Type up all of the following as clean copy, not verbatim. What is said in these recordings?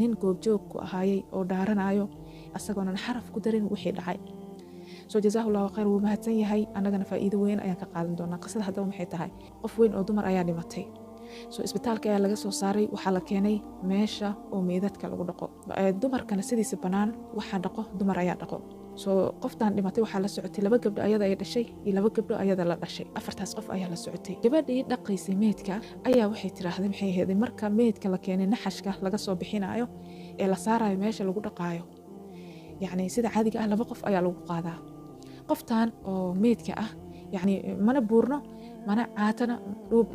nin goobjoog ku ahaayay oo dhaaranayo asagoonan xaraf ku darin wixii dhacay. soo jazaahullahu khayr, wuu mahadsan yahay. annagana faa'iido weyn ayaan ka qaadan doonaa. qisada haddaba maxay tahay? qof weyn oo dumar ayaa dhimatay. soo isbitaalka ayaa laga soo saaray, waxaa la keenay meesha oo meydadka lagu dhaqo. dumarkana sidiisa bannaan waxaa dhaqo dumar ayaa dhaqo. soo qoftaan dhimatay waxaa la socotay 2 gabdho ayada ay dhashay iyo 2 gabdho ayada la dhashay. 4taas qof ayaa la socotay. gabadhii dhaqaysay meydka ayaa waxay tiraahday maxay ahayd marka meydka la keenay naxashka laga soo bixinayo ee la saarayo meesha lagu dhaqaayo, yacni sida caadiga ah 2 qof ayaa lagu qaadaa. qoftaan oo meydka ah yacni mana buurno mana caatana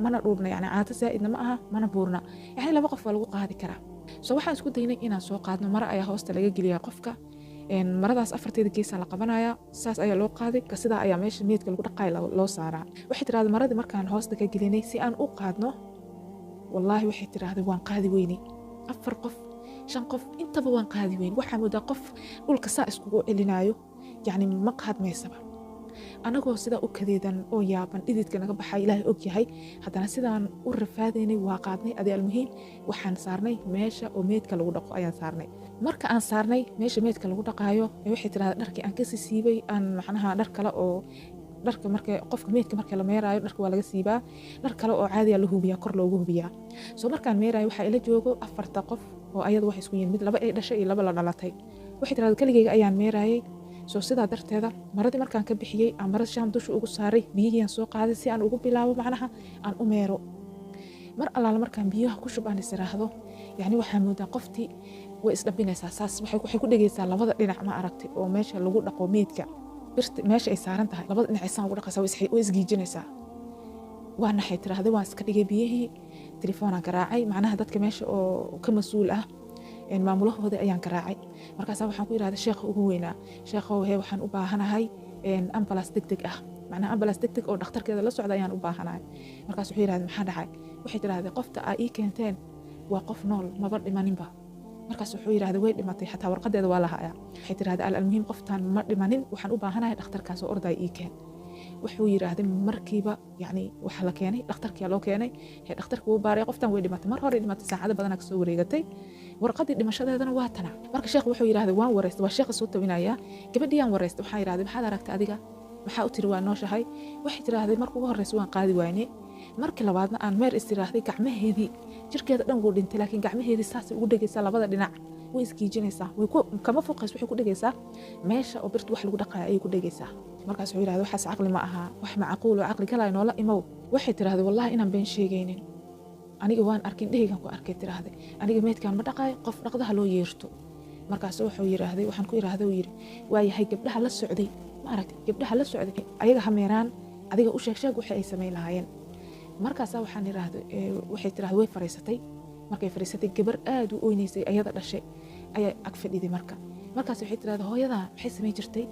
mana dhuubna, yacni caato zaa'idna ma aha mana buurna, yacni 2 qof waa lagu qaadi karaa. soo waxaan isku daynay inaan soo qaadno mara ayaa hoosta laga geliyaa qofka. maradaas 4teeda geesaa la qabanayaa, saas ayaa loo qaaday, sidaa ayaa meesha meydka lagu dhaqaay loo saaraa. waxay tiraahday maradii markaan hoosta ka gelinay si aan u qaadno, wallaahi waxay tiraahday waan qaadi weynay. 4 qof 5 qof intaba waan qaadi weyn. waxaa moodaa qof dhulka saa iskugu celinaayo, yacni ma qaadmaysaba. anagoo sidaa u kadeedan oo yaaban, dhididka naga baxay ilaahay og yahay, haddana sidaan u rafaadaynay waa qaadnay. adee almuhiim waxaan saarnay meesha oo meydka lagu dhaqo ayaan saarnay. marka aan saarnay meesha meydka lagu dhaqaayo, waxay tiraahdaa dharkii aan ka siibay, aan macnaha dhar kale oo dharka marka qofka meydka marka la meeraayo dharka waa laga siibaa, dhar kale oo caadi ah la hubiyaa, kor loogu hubiyaa. soo markaan meeraayo waxaa ila joogo 4 qof oo ayada waxay isku yihiin mid 2 ay dhashay iyo 2 la dhalatay. waxay tiraahdaa kaligeyga ayaan meeraayay. soo sidaa darteeda maradii markaan ka bixiyey aan marada shaam dusha ugu saaray, biyihiyaan soo qaaday si aan ugu bilaabo macnaha aan u meero. mar allaala markaan biyaha ku shub aan isiraahdo, yacni waxaa moodaa qoftii way isdhabinaysaa, saas waxay ku dhegaysaa 2 dhinac ma aragtay oo meesha lagu dhaqo meydka birta meesha ay saaran tahay 2 dhinac isaan ugu dhaqaysaa, way isgiijinaysaa. waa naxay tiraahday, waan iska dhigay biyihii, telefoonaan garaacay, macnaha dadka meesha oo ka mas-uul ah maamulahooda ayaan garaacay. markaas waxaan ku yiraahday sheekha ugu weynaa, sheekhow hee waxaan u baahanahay ambulance degdeg ah, macnaha ambulance degdeg oo dhakhtarkeeda la socda ayaan u baahanahay. markaas wuxuu yiraahday maxaa dhacay? waxay tiraahday qofta aa ii keenteen waa qof nool, maba dhimaninba. markaas wuxuu yiraahday way dhimatay, xataa warqadeeda waa la hayaa. waxay tiraahday almuhiim qoftaan ma dhimanin, waxaan u baahanahay dhakhtarkaas oo orday ii keen. wuxuu yiraahday markiiba yacni waxa la keenay dhakhtarkii loo keenay, dhakhtarku wuu baaray qoftaan way dhimatay, mar hore dhimatay, saacado badan ka soo wareegatay, warqadii dhimashadeedana waa tana. marka sheekhu wuxuu yiraahday waan wareystay, waa sheekha soo tawinaya. gabadhiyaan wareystay, waxaan yiraahday maxaad aragtay adiga, maxaa u tiri waa nooshahay? waxay tiraahday markii ugu horreysay waan qaadi waayne, markii labaadna aan meer istiraahday gacmaheedii jirkeeda dhan wuu dhintay, laakiin gacmaheedii saasay ugu dhegaysaa 2 dhinac, way isgiijinaysaa, way kama foqays, waxay ku dhegaysaa meesha oo birta wax lagu dhaqayo ayay ku dhegaysaa. markaas wuxuu yiraahday waxaas caqli ma aha, wax macquul oo caqli galay noola imow. waxay tiraahday wallaahi inaan been sheegaynin, aniga waan arkin, dhehaygan ku arkay tiraahday, aniga meydkaan ma dhaqaay, qof dhaqdaha loo yeerto. markaas wuxuu yiraahday waxaan ku yiraahday uu yiri waa yahay gabdhaha la socday, ma aragtay gabdhaha la socday ayaga ha meeraan, adiga u sheeg waxa ay sameyn lahaayeen. markaas waxaan yiraahday waxay tiraahday way fariisatay. markay fariisatay gabar aad u oynaysay ayada dhashay ayaa ag fadhiday. markaas waxay tiraahday hooyada maxay sameyn jirtay,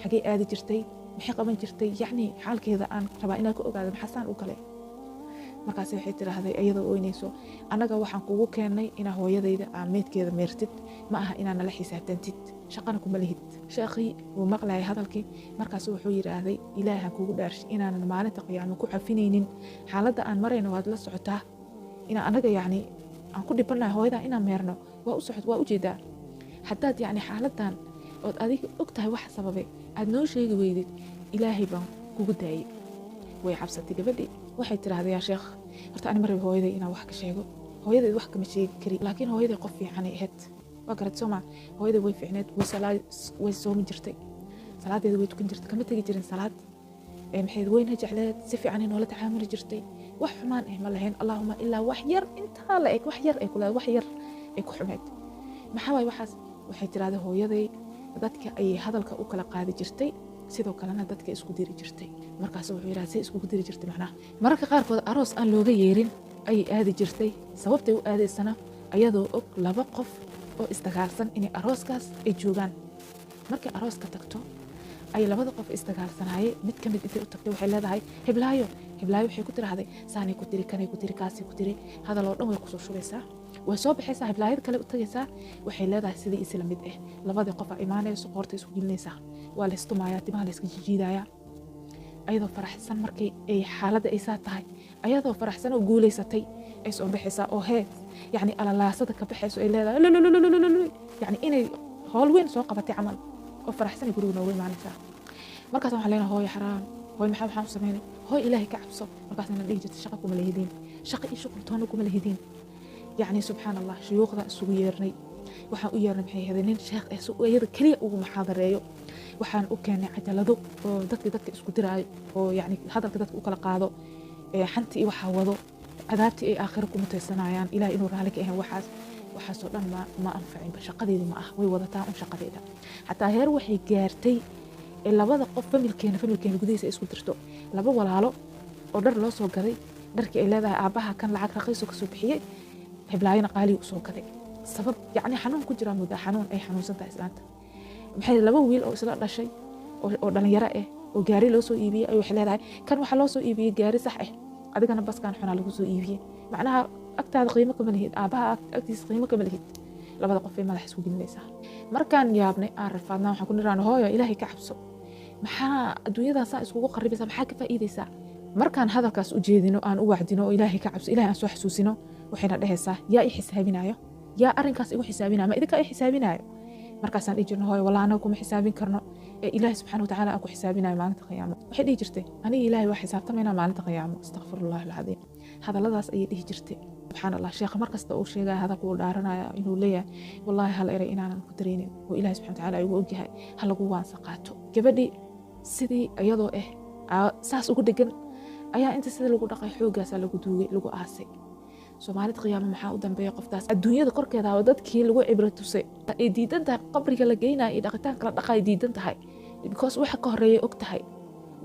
xagee aadi jirtay, maxay qaban jirtay, yacni xaalkeeda aan rabaa inaan ka ogaado maxasaan u kale. markaas waxay tiraahday iyadoo oynayso anaga waxaan kugu keenay inaa hooyadayda aan meydkeeda meertid, ma aha inaa nala xisaabtantid, shaqana kuma lihid. sheekhii wuu maqlayay hadalkii. markaas wuxuu yiraahday ilaahan kugu dhaarshay inaanan maalinta qiyaamo ku cafinaynin, xaaladda aan marayno waad la socotaa, inaa anaga yacni aan ku dhibanahay hooyada inaan meerno waa ujeedaa. haddaad yacni xaaladan ood adiga og tahay waxa sababay aad noo sheegi weydid, ilaahay baan kugu daayay. way cabsatay gabadhii. waxay tiraahday yaa sheekh horta ani maraba hooyaday inaan wax ka sheego, hooyaday wax kama sheegi kari, laakiin hooyaday qof fiican ay ahayd. waa garad soo ma hooyaday way fiicneed, way soomi jirtay, salaadeeda way tukan jirtay, kama tegi jirin salaad. maxay weyna jecleed, si fiican ay noola tacaamuli jirtay, wax xumaan ah ma lahayn, allahuma ilaa wax yar intaa la eg, wax yar ay kula wax yar ay ku xumeed. maxaa waay waxaas? waxay tiraahday hooyaday dadka ay hadalka u kala qaadi jirtay, sidoo kalena dadka isku diri jirtay. markaas wuxuu yiraahday si isku diri jirtay, macnaha mararka qaarkood aroos aan looga yeerin ay aadi jirtay. sababtay u aadaysana ayadoo og 2 qof oo isdagaalsan inay arooskaas ay joogaan. markay arooska tagto ay 2 qof isdagaalsanaayay, mid ka mid intay u tagtay waxay leedahay heblaayo waxay ku tiraahday saanay ku tiri, kanay ku tiri, kaasay ku tiri, hadal oo dhan way ku soo shubaysaa. way soo baxaysaa, heblaayad kale u tagaysaa, waxay leedahay sidii isla mid ah 2 qof ay imaanayso, qoorta isku gelinaysaa, waa la istumayaa, timaha la iska jijiidayaa. ayadoo faraxsan markay ay xaaladda ay saa tahay, ayadoo faraxsan oo guulaysatay ay soo baxaysaa oo يعني alalaasada ka baxayso ay leedahay yani inay howl weyn soo qabatay camal oo faraxsan guriga noogu imaanaysaa markaas waxaan leenahay hooyo xaraam hooyo maxaa u sameynay hooyo ilaahay ka cabso markaas inaan dhihi jirtay shaqo kuma leeyihiin shaqo iyo shuqul toona kuma leeyihiin يعني سبحان الله شيوخنا سويرني waxaan u yeernay maxay ahayd nin sheekh ah soo iyada kaliya ugu maxaadareeyo waxaan u keenay cajalado oo dadka isku diraayo oo yani hadalka dadka u kala qaado xanti iyo waxa wado cadaabti ay aakhiro ku mutaysanayaan ilaahay inuu raali ka yahay waxaas oo dhan ma anfacin shaqadeedii ma ah way wadataa un shaqadeeda xataa heer waxay gaartay labada qof familkeena gudihiisa isku dirto laba walaalo oo dhar loo soo gaday dharkii ay leedahay aabaha kan lacag raqiis oo ka soo bixiyay heblaayna qaali u soo gaday sabab yani xanuun ku jira muddo xanuun ay xanuunsantahay islaanta maxay laba wiil oo isla dhashay oo dhalinyaro ah oo gaari loo soo iibiyay ay wax leedahay kan waxa loo soo iibiyay gaari sax ah adigana baskan xuna lagu soo iibiyay macnaha agtaada qiimo kama lihid aabaha agtiisa qiimo kama lihid labada qof ay madax isku gelinaysaa markaan yaabnay aan rafaadnaa waxaan ku niraan hooyo ilaahay ka cabso maxaa adduunyadan saa iskugu qaribaysaa maxaa ka faa'iidaysaa markaan hadalkaas u jeedino aan u wacdino oo ilaahay ka cabso ilaahay aan soo xasuusino waxayna dhahaysaa yaa i xisaabinayo yaa arrinkaas igu xisaabinayo ma idinka i xisaabinayo markaasaan dhihi jirno hooyo walaa anaga kuma xisaabin karno ee ilaahay subxaana watacaala aan ku xisaabinayo maalinta qiyaamo waxay dhihi jirtay aniga ilaahay waa xisaabtamaynaa maalinta qiyaamo astaqfirullahi alcadiim hadalladaas ayay dhihi jirtay subxaan allah sheekha markasta uu sheegaya hadalku uu dhaaranaya inuu leeyahay wallaahi hal eray inaanan ku dareynin oo ilaahay subxana watacaala igu ogyahay ha lagu waansa qaato gabadhii sidii iyadoo saas ugu dhegan ayaa inta sida lagu dhaqay xoogaasaa lagu duugay lagu aasay soomaalida qiyaamo maxaa u dambeeya qoftaas adduunyada korkeeda oo dadkii lagu cibro tusay ay diidan tahay qabriga la geynayo iyo dhaqitaanka la dhaqay diidan tahay because waxa ka horeeyay og tahay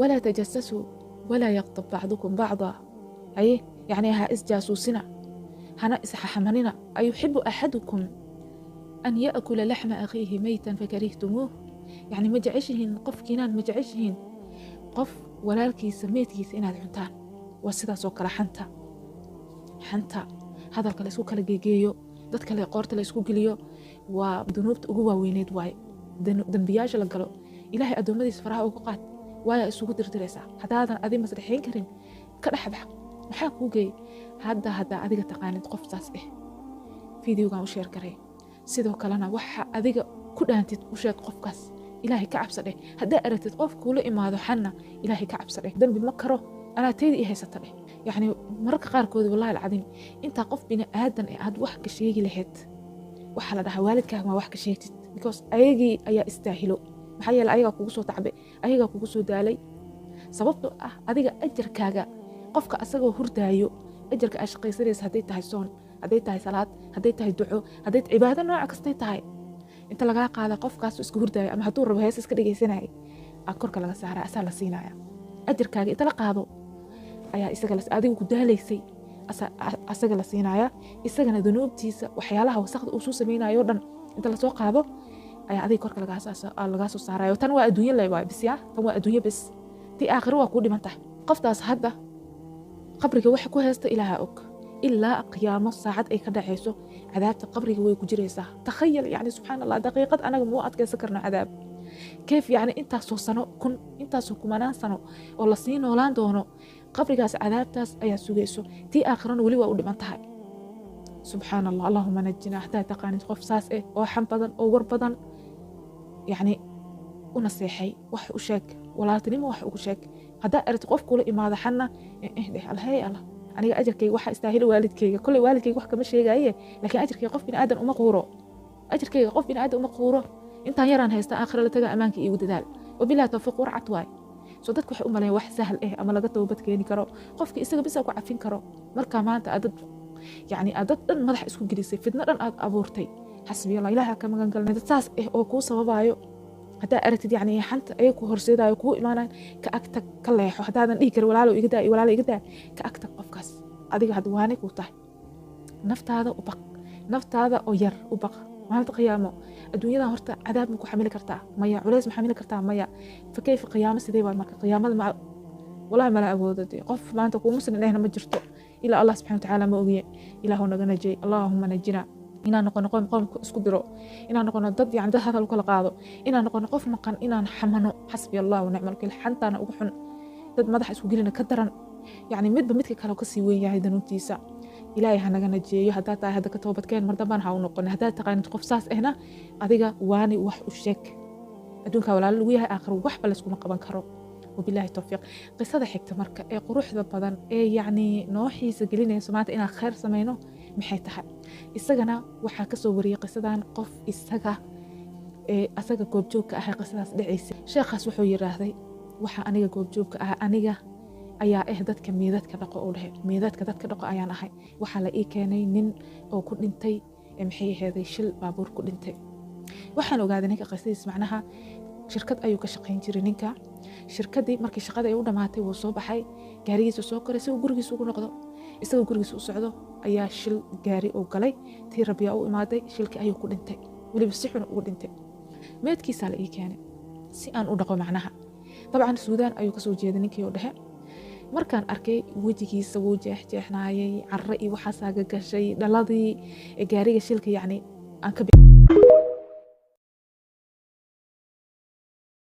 walaa tajasasuu walaa yaqtab bacdukum bacda ay yani ha isjaasuusina hana isxaxamanina ayuxibu axadukum an yaakula laxma akhiihi maytan fakarihtumuuh yani ma jeceshihiin qofkiinaan ma jeceshihiin qof walaalkiisa meydkiisa inaad cuntaan waa sidaasoo kale xanta hadalka la isku kala geegeeyo dad kale qoorta la isku geliyo waa dunuubta ugu waaweyneed waaye dambiyaasha la galo ilaahay adoomadiisa faraha uga qaad waaya isugu dirdiraysaa haddaadan adi masdhexayn karin ka dhexbax maxaa kuu geeyey haddaa adiga taqaanid qof saas ah fideogan u sheer garay sidoo kalena waxa adiga ku dhaantid u sheeg qofkaas ilaahay ka cabsadheh haddaa aragtid qof kuula imaado xanna ilaahay ka cabsadheh dambi ma karo anaa tayda ii haysata dheh يعني مرك قاركود والله العظيم انت قف بين ادم عاد wax ka sheegi lahayd waxa la dhahaa waalidkaaga ma wax ka sheegtid because ayagii ayaa istaahilo maxaa yeelay ayaga kugu soo tacbay ayaga kugu soo daalay sababtoo ah adiga ajarkaaga qofka asagoo hurdaayo ajarka aad shaqaysanaysa haday tahay soon haday tahay salaad haday tahay duco haday cibaado nooc kasta tahay inta laga qaada qofkaas isku hurdaayo ama haduu rabo hees iska dhigaysanay korka laga saaraa asaa la siinaya ajarkaaga inta la qaado ayaa isaga adigu ku daalaysay asaga la siinaya isagana dunuubtiisa waxyaalaha wasaqda uu soo sameeynaayo dhan inta la soo qaado ayaa adiga korka laga soo saarayo tan waa adduunyo leeyahay bis yaa tan waa adduunyo bis tii aakhiro waa ku dhimantahay qoftaas hadda qabriga waxa ku haysta ilaaha og ilaa qiyaamo saacad ay ka dhacayso cadaabta qabriga way ku jiraysaa takhayal yani subxaan allah daqiiqad anaga muu adkaysan karno cadaab كيف يعني انت سنة كن انت كمان سنة والله سنين ولان دونه قبرقاس عذابتاس ايا سوغيسو تي اخران ولي واودي منتهي سبحان الله اللهم نجنا حتى تقاني خوف ساس ايه او حم بدن او ور بدن يعني ونصيحي وح وشك ولا تنم وح وشك هدا ارت قف كل imaada xana اهدي الهي الله aniga ajarkayga waxa istaahil waalidkayga kulli waalidkayga wax kama sheegaye laakiin ajarkayga qof bin aadan uma quuro ajarkayga qof bin aadan uma quuro intaan yaraan haysta aakhira la taga amaanka iyo dadaal wabillahi tawfiiq warcad waay soo dadku waxay u maleeyaan wax sahal ah ama laga toobad keeni karo qofka isaga bis ku cafin karo marka maanta adad yani adad dhan madax isku gelisay fidna dhan aad abuurtay xasbi allah ilaaha ka magan galnay dad saas ah oo ku sababayo hada aragtid yani xanta ay ku horseedayo ku imaanaan ka agtag ka leexo hadaadan dhigi kar walaalo iga daa walaalo iga daa ka agtag qofkaas adiga had waani ku tahay naftaada oo yar u baq maalinta qiyaamo adduunyada horta cadaab ma ku xamili kartaa maya culays ma xamili kartaa maya fakayf qiyaamo sidee baa marka qiyaamada ma wallahi mala awoodad qof maanta ku muslim ahna ma jirto ila allah subhanahu wa ta'ala ma ogiye ilaahu naga najay allahumma najina inaan noqono qoom isku diro inaan noqono dad yani dad hadal kala qaado inaan noqono qof maqan inaan xamano xasbi allah wa ni'mal wakiil xantana ugu xun dad madax isku gelina ka daran yani midba midka kale ka sii weyn yahay danuuntiisa ilaahay hanaga najeeyo haddaad tahay hadda ka toobadkeen mar dambaan ha u noqon haddaad taqaanid qof saas ahna adiga waani wax u sheeg adduunka walaalo lagu yahay aakhiro waxba layskuma qaban karo wabilaahi tawfiiq qisada xigta marka ee quruxda badan ee yacni noo xiisa gelinayso maanta inaan khayr samayno maxay tahay isagana waxaa kasoo wariyey qisadan qof asaga goobjoogka ahay qisadaas dhacaysa sheekhaas wuxuu yiraahday waxa aniga goobjoogka ah aniga ayaa dadka miidadka dhaqo oo dhahay miidadka dadka dhaqo ayaan ahay waxaa la ii keenay nin oo ku dhintay maxay ahayd shil baabuur ku dhintay waxaan ogaaday ninka qisadiis macnaha shirkad ayuu ka shaqayn jiray ninka shirkadii markii shaqada ay u dhamaatay wuu soo baxay gaarigiisa soo koray si uu gurigiisa ugu noqdo isagoo gurigiisa u socdo ayaa shil gaari uu galay tii rabbiya u imaaday shilkii ayuu ku dhintay weliba si xun ugu dhintay meedkiisaa la ii keenay si aan u dhaqo macnaha dabcan suudaan ayuu kasoo jeeday ninkii oo dhexe markaan arkay wejigiisa wuu jeexjeexnaayay carro iyo waxaasaa gagashay dhaladii gaariga shilka yacni aan ka